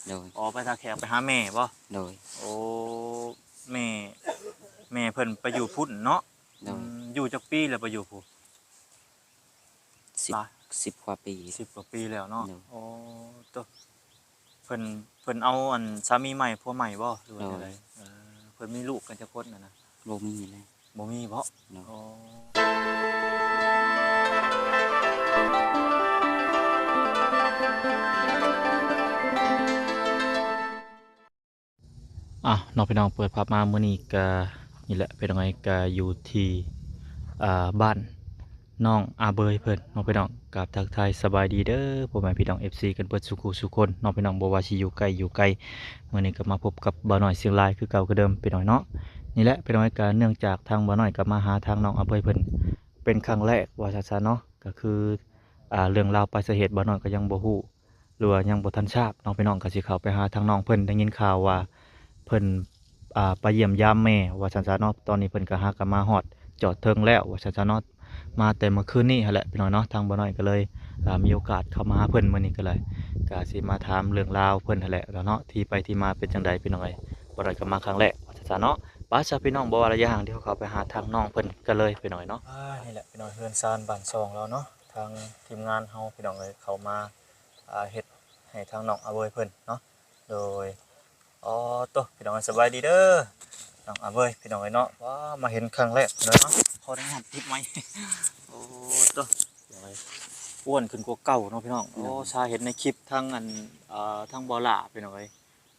โดยอ๋อไปท่าแขกไปหาแม่บ่โดยโอ้แม่เพิ่นไปอยู่พุ่นเนาะโดยอยู่จักปีแล้วไปอยู่พุ่นสิบหลายกว่าปี10กว่าปีแล้วเนาะโดยโอ้ตัวเพิ่นเอาอันสามีใหม่ผัวใหม่บ่หรือว่าจังไดเพิ่นมีลูกกันจักคนน่ะนะบ่มีเลยบ่มีบ่โดยอ๋อน้องพี่น้องเปิดภาพมามื้อนี้ก็นี่แหละเป็นยังไงก็อยู่ที่บ้านน้องอาเบยเพิ่นน้องพี่น้องกับทักทายสบายดีเด้อพ่อแม่พี่น้อง FC กันเบิดสุขุสุคนน้องพี่น้องบ่ว่าสิอยู่ไกลอยู่ไกลมื้อนี้ก็มาพบกับบ่าวน้อยเสียงลายคือเก่าคือเดิมพี่น้องเนาะนี่แหละเป็นยังไงก็เนื่องจากทางบ่าวน้อยก็มาหาทางน้องอาเบยเพิ่นเป็นครั้งแรกว่าซั่นๆเนาะก็คือเรื่องราวปลายสาเหตุบ่าวน้อยก็ยังบ่ฮู้หรือว่ายังบ่ทันทราบน้องพี่น้องก็สิเข้าไปหาทางน้องเพิ่นได้ยินข่าวว่าเพิ่นไปเยี่ยมยามแม่ว่าซั่นๆเนาะตอนนี้เพิ่นก็หากันมาฮอดจอดถึงแล้วว่าซั่นๆเนาะมาแต่เมื่อคืนนี้หั่นแหละพี่น้องเนาะทางบ่าวน้อยก็เลยมีโอกาสเข้ามาหาเพิ่นมื้อนี้ก็เลยก็สิมาถามเรื่องราวเพิ่นหั่นแหละแล้วเนาะที่ไปที่มาเป็นจังใดพี่น้องเอ้ยบ่ได้ก็มาครั้งแรกว่าซั่นๆเนาะป้าซะพี่น้องบ่ว่าระยะห่างที่เขาไปหาทางน้องเพิ่นก็เลยพี่น้องเนาะนี่แหละพี่น้องเฮือนซานบ้านซองแล้วเนาะทางทีมงานเฮาพี่น้องเอ้ยเข้ามาเฮ็ดให้ทางน้องอาเวยเพิ่นเนาะโดยอ๋อตัวพี่น้องสบายดีเด้อน้องอาเวยพี่น้องเอ้ยเนาะว้ามาเห็นครั้งแรกเลยเนาะขออนุญาตปิดไมค์ โอ้ตัวพี่น้องเอ้ยอ้วนขึ้นกว่าเก่าเนาะพี่น้องโอ้ชาเห็นในคลิปทั้งอันทั้งบ่ล่าพี่น้องเอ้ย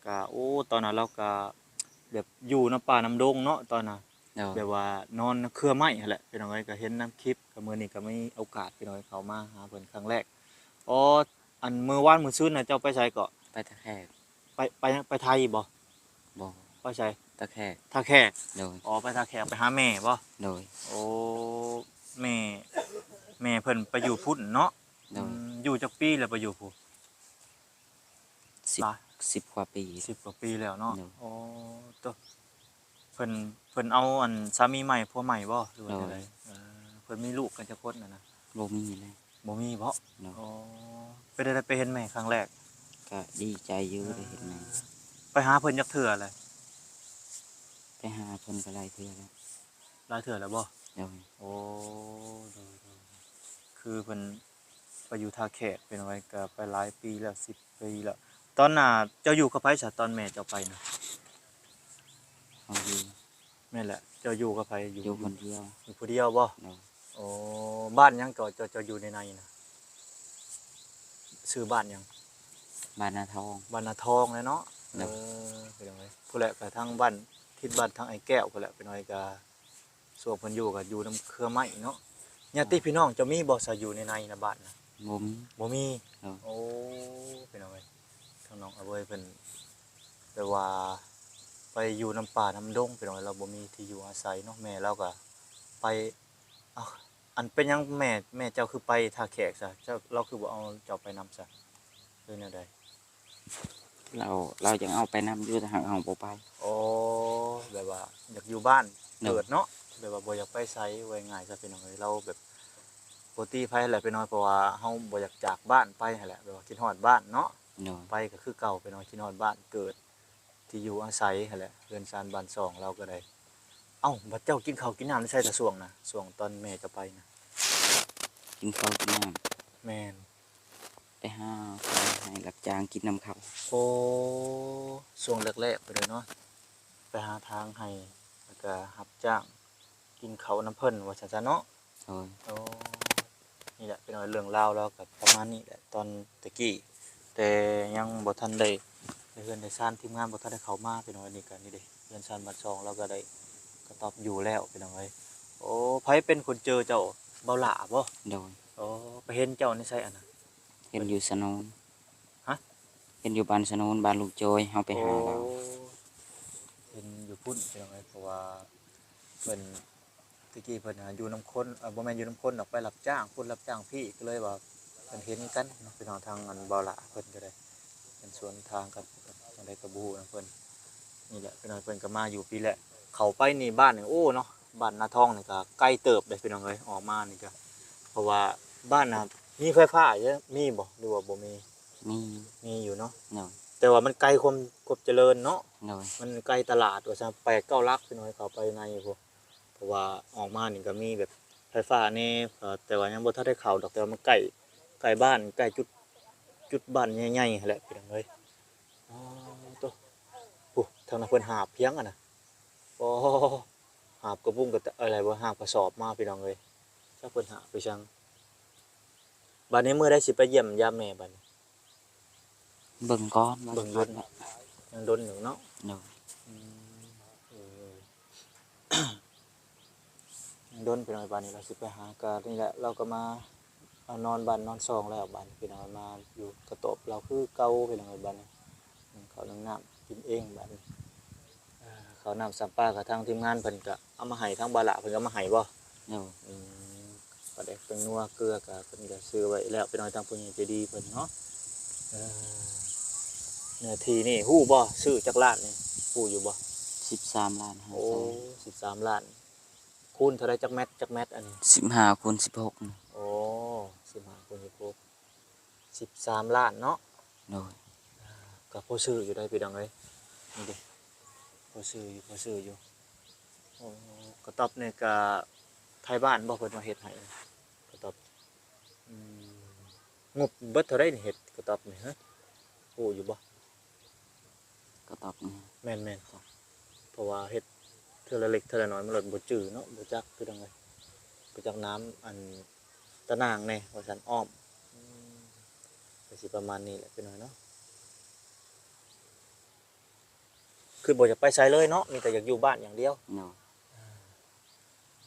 ก็โอ้ตอนนั้นเราก็แบบอยู่น้ำป่าน้ำดงเนาะตอนน่ะ โดยแบบว่านอนเครือไม้นั่นแหละพี่น้องเอ้ยก็เห็นน้ำคลิปก็มื้อนี้ก็มีโอกาสพี่น้องเอ้ยเข้ามาหาเพิ่นครั้งแรกอ๋ออันมื้อวานมื้อซืนน่ะเจ้าไปไสก็ไปตะแคกไปไทยบ่บ่ไปไสตะแคกท่าแขกโดยอ๋อไปท่าแขกไปหาแม่บ่โดยโอ้แม่เพิ่นไปอยู่พุ่นเนาะโดยอยู่จักปีแล้วไปอยู่พุ่นสิบหลายกว่าปี10กว่าปีแล้วเนาะโดยอ๋อตัวเพิ่นเอาอันสามีใหม่ผัวใหม่บ่หรือว่าจังไดเพิ่นมีลูกกันจักคนน่ะนะ บ่มีเลย บ่มีบ่โดยอ๋อไปได้ไปเห็นแม่ครั้งแรกก็ดีใจอยู่ได้เห็นแม่ไปหาเพิ่นจักเทื่อเลยไปหาเพิ่นก็หลายเทื่อแล้วหลายเทื่อแล้วบ่โดยโอ้โดยคือเพิ่นไปอยู่ท่าแขกเป็นไว้ก็ไปหลายปีแล้ว10ปีแล้วตอนน่ะเจ้าอยู่กับไผซะตอนแม่เจ้าไปน่ะเอาอยู่แม่นแหละเจ้าอยู่กับไผอยู่คนเดียวอยู่ผู้เดียวบ่โดยโอ้บ้านหยังก็เจ้าอยู่ในน่ะชื่อบ้านหยังบ้านนาทองบ้านนาทองเลยเนาะโดยเป็นจังไดผู้แหละก็ทางบ้านทิศบ้านทางไอ้แก้วพุ่นแหละเป็นไว้ก็ ส่วนเพิ่นอยู่ก็อยู่นำเครือไม้เนาะญาติพี่น้องจะมีบ่ซะอยู่ในนะบ้านน่ะบ่มีบ่มีโดยโอ้พี่น้องเอ้ยทางน้องอาเวยเพิ่นแปลว่าไปอยู่น้ำป่าน้ำดงพี่น้องเอ้ยเราบ่มีที่อยู่อาศัยเนาะแม่เราก็ไปอ้าวอันเป็นหยังแม่เจ้าคือไปท่าแขกซะเจ้าเราคือบ่เอาเจ้าไปนำซะคือแนวใดเรายังเอาไปนำอยู่แต่หากเอาบ่ไปโอ้แบบว่าอยากอยู่บ้านเนาะเกิดเนาะแบบว่าบ่อยากไปไสไว้ง่ายซะพี่น้องเอ้ยเราแบบปกติไผแหละพี่น้อยเพราะว่าเฮาบ่อยากจากบ้านไปหั่นแหละแบบว่าคิดฮอดบ้านเนาะโดยไปก็คือเก่าพี่น้อยคิดฮอดบ้านเกิดที่อยู่อาศัยหั่นแหละเรือนชานบ้านช่องเราก็ได้เอ้าบัดเจ้ากินข้าวกินน้ำได้ใช่แต่ช่วงน่ะช่วงตอนแม่จะไปน่ะกินข้าวกินน้แม่นำไปหาให้รับจ้างกินน้ำเขาโอ้ช่วงแรกๆไปเลยเนาะไปหาทางให้แล้วก็รับจ้างกินข้าวน้ำเพิ่นว่าซั่นซะเนาะ โดยโอ้นี่แหละเป็นเรื่องราวแล้วกับประมาณนี้แหละตอนตะกี้แต่ยังบ่ทันได้เฮือนได้ซ่านทีมงานบ่ทันได้เข้ามาพี่น้องอันนี้ก็นี่เด้เฮือนซ่านบ้านช่องเราก็ได้ก็ตอบอยู่แล้วพี่น้องเอ้ยโอ้ไผเป็นคนเจอเจ้าเบาหล่าบ่โดยโอ้ไปเห็นเจ้าในไสอันน่ะเห็นอยู่สนนฮะเห็นอยู่บ้านสนนบ้านลูกโจยเฮาไปหาเราเห็นอยู่พุ่นพี่น้องเอ้ยเพราะว่าเพิ่นตะกี้เพิ่นหาอยู่นํคนบ่แม่นอยู่นํคนดอกไปรับจ้างพุ่นรับจ้างพี่ก็เลยว่าเพิ่นเห็นกันเนาะพี่น้องทางอันเบาหล่าเพิ่นก็ได้เป็นสวนทางกันจังได๋ก็บ่ฮู้นะเพิ่น นี่แหละพี่น้องเพิ่นก็มาอยู่ปีแหละเขาไปนี่บ้านนี่โอ้เนาะบ้านนาทองนี่ก็ใกล้เติบเลยพี่น้องเอ้ยออกมานี่ก็เพราะว่าบ้านน่ะมีไฟฟ้าเยอะมีบ่หรือว่าบ่มีมีมีอยู่เนาะโดย แต่ว่ามันไกลความเจริญเนาะ โดย มันใกล้ตลาดว่าซั่น8-9 ลักพี่น้อยเข้าไปในพวกเพราะว่าออกมานี่ก็มีแบบไฟฟ้าแน่แต่ว่ายังบ่ทันได้เข้าดอกแต่ว่ามันใกล้บ้านใกล้จุดบ้านใหญ่ๆหั้นแหละพี่น้องเอ้ยอ๋อโตโอ้ทางนั้นเพิ่นหาบเพียงอะนะโอ้หาบกระบุ้งกระตะอะไรบ่หาบกระสอบมาพี่น้องเอ้ยจักเพิ่นหาไปจังบัดนี้มื้อใดสิไปเยี่ยมยามแม่บัดนี้ เบิ่งก้อน เบิ่งยนต์ยังดนอยู่เนาะ โดย อืมเออ ยังดนพี่น้อยบ้านนี้เราสิไปหากานี่แหละเราก็มานอนบ้านนอนซองแล้วบ้านพี่น้อยมาอยู่กระต๊อบเราคือเก่าพี่น้อยบ้านนี้เขาวน้ำกินเองบ้านนี้เขาวน้ำสัมปลากับทางทีมงานเพิ่นก็เอามาให้ทางบาละเพิ่นก็มาให้บ่ โดย อืมก็ได้เป็นนัวเกลือก็เพิ่นก็ซื้อไว้แล้วพี่น้อยทางผู้ใหญ่ใจดีเพิ่นเนาะเออเนื้อที่นี่ฮู้บ่ซื้อจักล้านนี่ฮู้อยู่บ่ 13 ล้าน5 โอ้ แสน 13 ล้านคูณเท่าไรจักแมตรอันนี้ 15 คูณ 16นะ โอ้15คูณ16 13 ล้านเนาะ โดย ก็พอซื้ออยู่ได้พี่น้องเอ้ยนี่ดิพอซื้ออยู่โอ้กระต๊อบนี่ก็ไทยบ้านบ่เพิ่นมาเฮ็ดให้กระต๊อบอืมงบเบิดเท่าไรนี่เฮ็ดกระต๊อบนี่ฮะโอ้อยู่บ่ ก็ตอบนี่ แม่นๆครับเพราะว่าเฮ็ดเทื่อละเล็กเทื่อละน้อยมันลดบ่จื้อเนาะบ่จักคือจังไดบ่จักน้ำอันตะนางแน่ว่าซั่นอ้อมก็สิประมาณนี้แหละพี่น้อยเนาะคือบ่อยากไปไสเลยเนาะมีแต่อยากอยู่บ้านอย่างเดียว โดย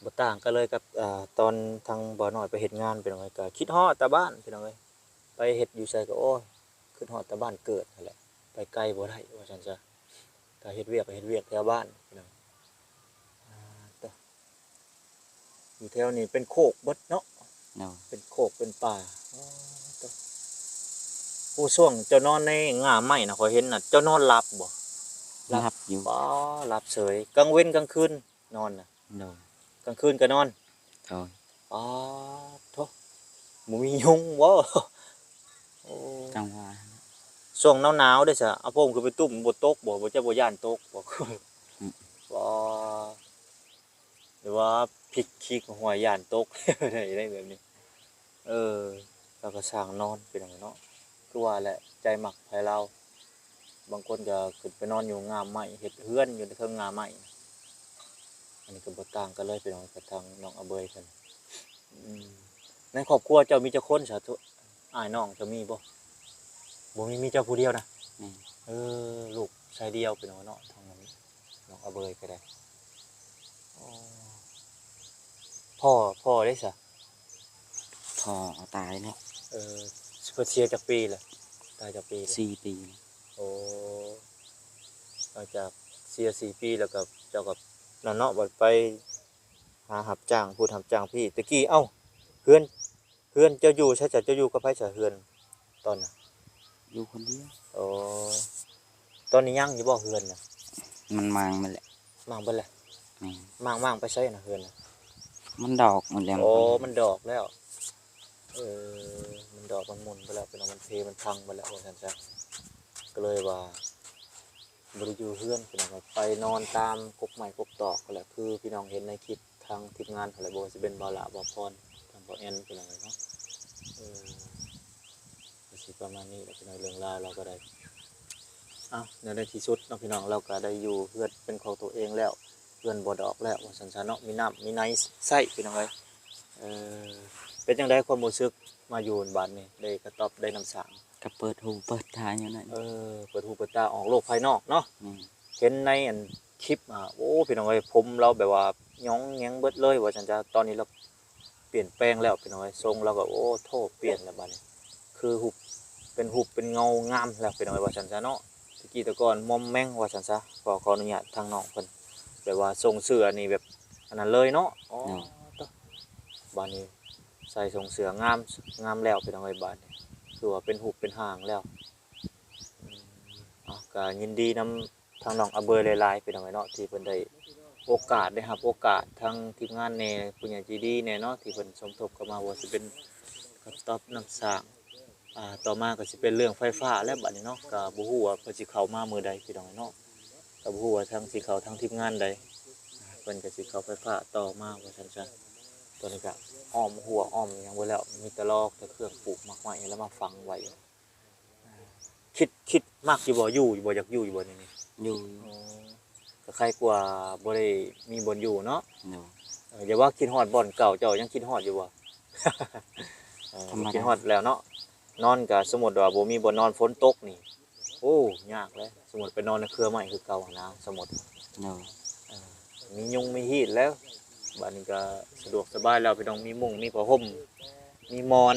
บ่ต่างกันเลยกับตอนทางบ่อน้อยไปเฮ็ดงานพี่น้องเอ้ยก็คิดฮอดแต่บ้านพี่น้องเอ้ยไปเฮ็ดอยู่ไสก็โอ้ยคิดฮอดแต่บ้านเกิดนั่นแหละไปไกลบ่ได้ว่าซั่นซะถ้าเฮ็ดเวียกก็เฮ็ดเวียกแถวบ้านพี่น้องต่ออยู่แถวนี้เป็นโคกเบิดเนาะ โดย เป็นโคกเป็นป่าอ๋อต่อผู้ช่วงเจ้านอนในง่าไม้น่ะข้อยเห็นน่ะเจ้านอนหลับบ่ รับอยู่ บ่หลับเฉยกลางเว้นกลางคืนนอนน่ะ โดย กลางคืนก็นอน โดย อ๋อโธ่บ่มียุงบ่โอ้ จังหวะ ช่วงหนาวๆเด้อซะเอาผมขึ้นไปตุ้มบ่ตกบ่จะบ่ย้านตกบ่บ่หรือว่าพลิกขี้หัวย้านตก ได้แบบนี้เออเราก็สร้างนอนเป็นจังเนาะคือว่าแหละใจมักไผเราบางคนก็ขึ้นไปนอนอยู่ง่ามไม้เฮ็ดเรือนอยู่ในเทิงง่ามไม้อันนี้ก็บ่ต่างกันเลยพี่น้องกับทางน้องอเบยเพิ่นในครอบครัวเจ้ามีจักคนสาธุอ้ายน้องจะมีบ่มีเจ้าผู้เดียวนะ แม่น ลูกชายเดียวเป็นเนาะทางนั้นน้องอเบยก็ได้อ๋อพ่อได้ซะ พอตายแล้ว เพิ่นเสียจักปีล่ะตายจักปีล่ะ 4 ปี โอ้หลังจากเสีย4 ปีแล้วก็เจ้ากับนั่นเนาะบัดไปหารับจ้างพูดรับจ้างพี่ตะกี้เอ้าเฮือนเจ้าอยู่ใช่จ้ะเจ้าอยู่กับไผซะเฮือนตอนน่ะ อยู่คนเดียว โอ้ตอนนี้ยังอยู่บ่เฮือนน่ะ มันมางมันแหละ มั่งเบิดแหละ แม่น มั่งไปใช้น่ะเฮือนน่ะ มันดอกหมดแล้ว โอ้มันดอกแล้วมันดอกมันหมุนไปแล้วเป็นเอามันเพมันพังไปแล้วว่าซั่นซะก็เลยว่าบ่ได้อยู่เฮือนพี่น้องก็ไปนอนตามกกไม้กกตอกนั่นแหละคือพี่น้องเห็นในคลิปทางทีมงานอะไรบ่ว่าสิเป็นบ่าวละบ่าวพรทางบ่าวแอนพี่น้องเนาะก็สิประมาณนี้แหละพี่น้องเรื่องราวเราก็ได้ในที่สุดเนาะพี่น้องเราก็ได้อยู่เฮือนเป็นของตัวเองแล้วเฮือนบ่ดอกแล้วว่าซั่นซะเนาะมีน้ำมีไนใช้พี่น้องเอ้ยเป็นจังได๋ความรู้สึกมาอยู่บ้านนี้ได้กระต๊อบได้น้ำสาง ก็เปิดหูเปิดทางอยู่นั่น เปิดหูเปิดตาออกโลกภายนอกเนาะ แม่น เห็นในอันคลิปโอ้พี่น้องเอ้ยผมเราแบบว่าย้องแยงเบิดเลยว่าจังจะตอนนี้เราเปลี่ยนแปลงแล้วพี่น้องเอ้ยทรงเราก็โอ้โทษเปลี่ยนแล้วบัดนี้คือหุบเป็นเงางามแล้วพี่น้องเอ้ยว่าจังจะเนาะตะกี้แต่ก่อนมอมแมงว่าจังซะขออนุญาตทางน้องเพิ่นแบบว่าทรงเสื้อนี่แบบอันนั้นเลยเนาะอ๋อตะบัดนี้ใส่ทรงเสื้องามแล้วพี่น้องเอ้ยบัดนี้คือว่าเป็นหุบเป็นหางแล้วก็ยินดีนำทางน้องอเบยหลายๆเป็นเอาไว้เนาะที่เพิ่นได้โอกาสได้รับโอกาสทางทีมงานแหน่ผู้ใหญ่ใจดีแหน่เนาะที่เพิ่นสมทบเข้ามาว่าสิเป็นกระต๊อบน้ำสร้าง ต่อมาก็สิเป็นเรื่องไฟฟ้าและบัดนี้เนาะก็บ่ฮู้ว่าเพิ่นสิเข้ามามื้อใดพี่น้องเนาะก็บ่ฮู้ว่าทางสิเข้าทางทีมงานใดเพิ่นก็สิเข้าไฟฟ้าต่อมาว่าซั่นซะตัวนี้ก็อ้อมหัวอ้อมหยังบ่แล้วมีแต่ลอกแต่เครื่องปลูกหมากไม้แล้วมาฝังไว้คิดมักอยู่บ่อยู่บ่อยากอยู่บ่นี่ อยู่ อ๋อก็ใครกว่าบ่ได้มีบ่อนอยู่เนาะ เนาะ อย่าว่าคิดฮอดบ่อนเก่าเจ้ายังคิดฮอดอยู่บ่ ธรรมดา คิดฮอดแล้วเนาะนอนก็สมมุติว่าบ่มีบ่อนนอนฝนตกนี่โอ้ยากเลยสมมุติไปนอนในเครือไม้คือเก่านะสมมุติ เนาะ มียุงมีฮีทแล้วบัดนี้ก็สะดวกสบายแล้วพี่น้องมีมุ้งมีผ้าห่มมีหมอน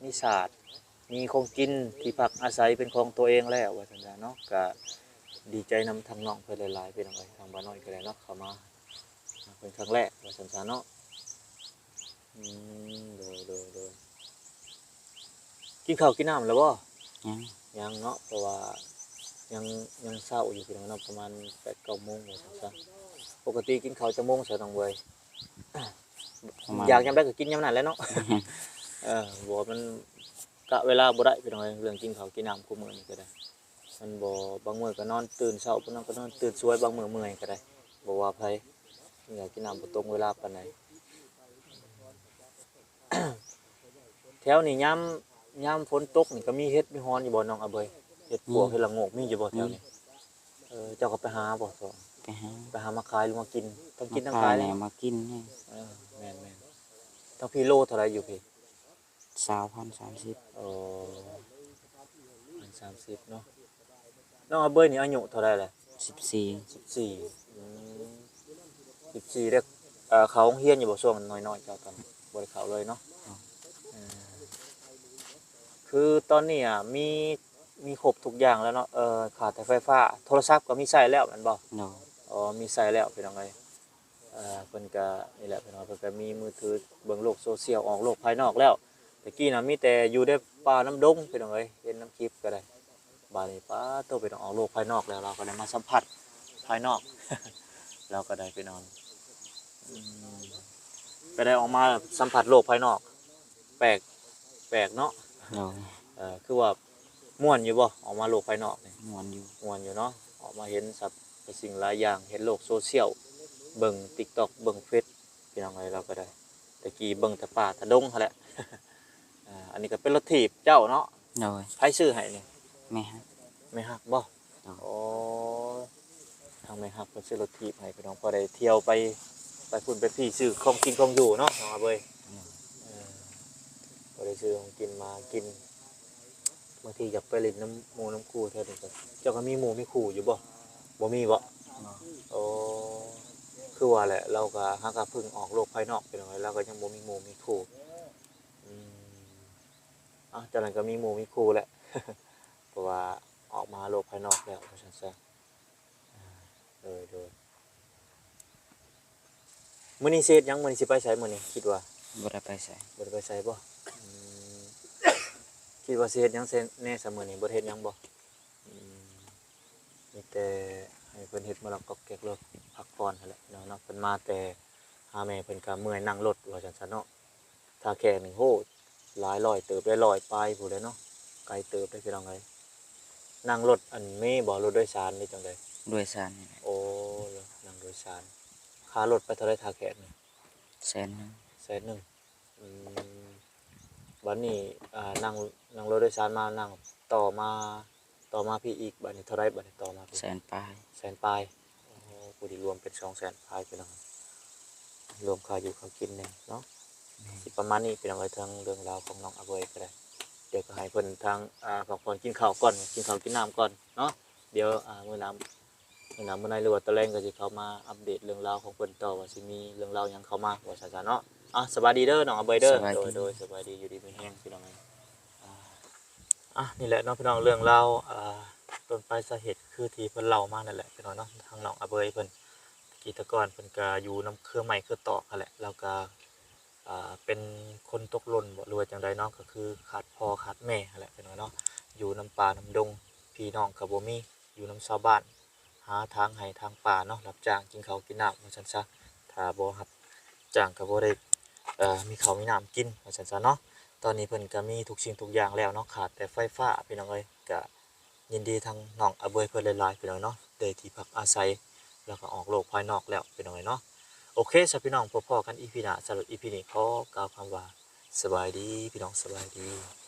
มีสาดมีของกินที่พักอาศัยเป็นของตัวเองแล้วว่าซั่นจ้ะเนาะก็ดีใจนำทางน้องเพิ่นหลายๆพี่น้องเอ้ยทางบ้านน้อยก็ได้เนาะเข้ามาเป็นครั้งแรกว่าซั่นจ้ะเนาะโดยกินข้าวกินน้ำแล้วบ่ ยัง ยังเนาะเพราะว่ายังเช้าอยู่พี่น้องเนาะประมาณ 8-9 โมงว่าซั่นจ้ะปกติกินข้าวจักโมงซะน้องเว้ย ประมาณ อยากยามใดก็กินยามนั้นแหละเนาะ บ่มันกะเวลาบ่ได้พี่น้องเอ้ยเรื่องกินข้าวกินน้ำคุมื้อนี้ก็ได้มันบ่บางมื้อก็นอนตื่นเช้าบางนั้นก็นอนตื่นสวยบางมื้อเมื่อยก็ได้บ่ว่าไผอยากกินน้ำบ่ตรงเวลาปานใด แถวนี้ยามฝนตกนี่ก็มีเห็ดมีฮ้อนอยู่บ่น้องอาเบยเห็ดปวกเห็ดละโงกมีอยู่บ่แถวนี้เจ้าก็ไปหาบ่ซอ ไปหา มาขายหรือมากินต้องกินทั้ง มา ขาย แห เล น่ ย มากินนี่ แม่นทั้งพี่โลเท่าไหร่อยู่พี่ 20,030 เออ30เนาะน้องอาเบยนี่อายุเท่าไหร่แหละ 14 1414เด้อเขาโรงเรียนอยู่บ่ช่วงน้อยๆเจ้าตอนบ่ได้เข้าเลยเนาะเออคือตอนนี้มีครบทุกอย่างแล้วเนาะขาดแต่ไฟฟ้าโทรศัพท์ก็มีใช้แล้วแม่นบ่ เนาะ อ๋อมีใช้แล้วพี่น้องเอ้ยเพิ่นก็นี่แหละพี่น้องเพิ่นก็มีมือถือเบิ่งโลกโซเชียลออกโลกภายนอกแล้วตะกี้น่ะมีแต่อยู่ในป่าน้ำดงพี่น้องเอ้ยเห็นน้ำคลิปก็ได้บาดนี้ป้าโตไปต้องออกโลกภายนอกแล้วเราก็ได้มาสัมผัสภายนอก เราก็ได้พี่น้องอืมก็ได้ออกมาสัมผัสโลกภายนอกแปลกเนาะ เนาะ คือว่าม่วนอยู่บ่ออกมาโลกภายนอกนี่ ม่วนอยู่ ม่วนอยู่เนาะออกมาเห็นสัตว์สิ่งหลายอย่างเห็นโลกโซเชียลเบิ่ง TikTok เบิ่งเฟซพี่น้องเอ้ยเราก็ได้ตะกี้เบิ่งแต่ป่าแต่ดงหั่นแหละ อันนี้ก็เป็นรถถีบเจ้าเนาะ เนาะ ไผซื้อให้นี่ แม่ฮัก ไม่ฮักบ่ เนาะ โอ้ทางไม่ฮักเพิ่นซื้อรถถีบให้พี่น้องพอได้เที่ยวไปพุ่นไปพี่ซื้อของกินของอยู่เนาะน้องอาเบยพอได้ซื้อของกินมากินบางทีอยากไปเล่นน้ำหมู่น้ำคูแท้นี่ก็เจ้าก็มีหมู่มีคู่อยู่บ่บ่มีบ่ เนาะ โอ้คือว่าแหละเราก็หากะพึ่งออกโลกภายนอกไปหน่อยเราก็ยังบ่มีหมู่มีคู่อืมจากนั้นก็มีหมู่มีคู่แหละ เพราะว่าออกมาโลกภายนอกแล้วเพราะฉะนั้นซะโดยมื้อนี้เฮ็ดหยังมื้อนี้สิไปไสมื้อนี้คิดว่า บ่ได้ไปไส บ่ได้ไปไสบ่อืมคิดว่าสิเฮ็ดหยังแน่ซะมื้อนี้บ่ได้เฮ็ดหยังบ่อืมมีแต่ให้เพิ่นเฮ็ดมื้อละก็แก๊กเลิกพักผ่อนนั่นแหละเนาะเพิ่นมาแต่หาแม่เพิ่นก็เมื่อยนั่งรถว่าจังซั่นเนาะถ้าแค่นี่โหหลายร้อยเติบได้ร้อยปลายพู้นแหล้วเนาะไกลเติบได้พี่น้องเอ้ยนั่งรถอันเมบ่รถโดยสารนี่จังได๋ ด้วยสารนี่แหละ โอ้นั่งโดยสารค่ารถไปเท่าไรทาแขกนี่ แสนหนึง 100,000อืมบัดนี้นั่งรถโดยสารมานั่งต่อมาพี่อีกบัดนี้เท่าไรบัดนี้ต่อมาพี่ แสนปลาย แสนปลายโอ้โหผู้ที่รวมเป็น200,000ปลายพี่น้องรวมค่าอยู่ค่ากินเนี่ยเนาะสิประมาณนี้พี่น้องเอ้ยทางเรื่องราวของน้องอาเบยก็ได้เดี๋ยวก็ให้เพิ่นทางพักผ่อนกินข้าวก่อนกินข้าวกินน้ำก่อนเนาะเดี๋ยวมื้อน้ำมื้อในหรือว่าตะแลงก็สิเข้ามาอัปเดตเรื่องราวของเพิ่นต่อว่าสิมีเรื่องราวหยังเข้ามาว่าซั่นๆเนาะสบายดีเด้อน้องอาเบยเด้อโดยสบายดีอยู่ดีมีแฮงพี่น้องเอ้ยนี่แหละเนาะพี่น้องเรื่องราวต้นปลายสาเหตุคือที่เพิ่นเล่ามานั่นแหละพี่น้องเนาะทางน้องอาเบยเพิ่นกิจกรเพิ่นก็อยู่นำเครือไม้เครือตอกนั่นแหละแล้วก็เป็นคนตกหล่นบ่หรือว่าจังใดเนาะก็คือขาดพ่อขาดแม่นั่นแหละพี่น้องเนาะอยู่นำป่านำดงพี่น้องก็บ่มีอยู่นำชาวบ้านหาทางให้ทางป่าเนาะรับจ้างกินข้าวกินน้ำว่าซั่นซะถ้าบ่รับจ้างก็บ่ได้มีข้าวมีน้ำกินว่าซั่นซะเนาะ ตอนนี้เพิ่นก็มีทุกสิ่งทุกอย่างแล้วเนาะขาดแต่ไฟฟ้าพี่น้องเอ้ยก็ยินดีทางน้องอาเบยเพิ่นหลายๆพี่น้องเนาะได้ที่พักอาศัยแล้วก็ออกโลกภายนอกแล้วพี่น้องเอ้ยเนาะโอเคสำหรับพี่น้องพบกันอีพีหน้าสำหรับอีพีนี้ขอกล่าวคำว่าสบายดีพี่น้องสบายดี